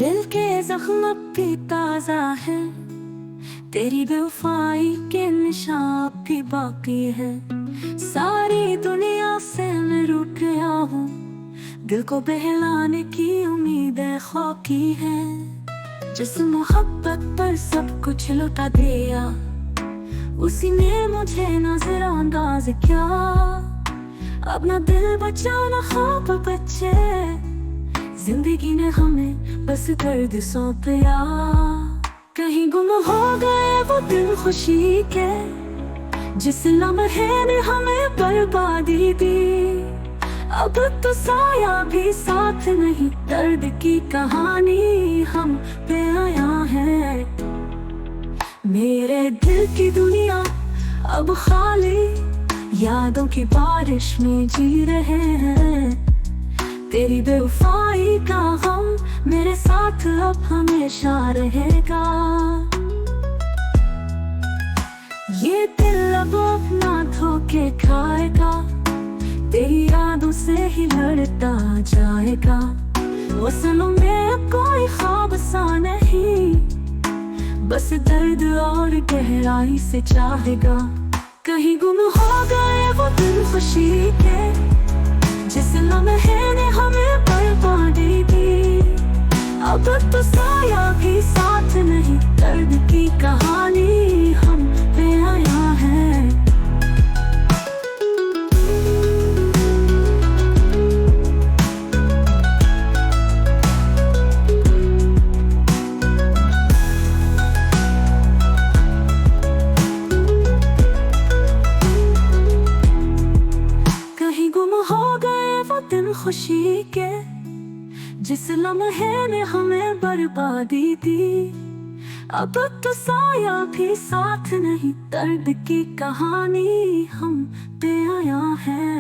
दिल के जख्म अब भी ताजा है, तेरी बेवफाई के निशान अब भी बाकी है। सारी दुनिया से मैं रूठ गया हूँ, दिल को बहलाने की उम्मीदें खाकी है। जिस मोहब्बत पर सब कुछ लुटा दिया, उसी ने मुझे नजरअंदाज किया। अब ना दिल बचा ना ख्वाब बचे, जिंदगी ने हमें बस दर्द सौंपया। कहीं गुम हो गए वो दिन खुशी के, जिस लम्हे ने हमें बर्बादी दी। अब तो साया भी साथ नहीं, दर्द की कहानी हम पे आया है। मेरे दिल की दुनिया अब खाली, यादों की बारिश में जी रहे हैं। तेरी बेवफाई का गम मेरे साथ अब हमेशा रहेगा। ये दिल अब अपना धोखे खाएगा, तेरी यादों से ही लड़ता जाएगा। वो सनम में अब कोई ख्वाब सा नहीं, बस दर्द और गहराई से चाहेगा। कहीं गुम हो गए वो दिन खुशी के, जिस लम्हे ने हमें बर्बादी दी। अब तो साया भी साथ नहीं, दर्द की कहानी हम पे आया है। कहीं गुम हो गए वो दिन खुशी के, जिस लम्हे ने हमें बर्बादी दी। अब तो साया भी साथ नहीं, दर्द की कहानी हम पे आया है।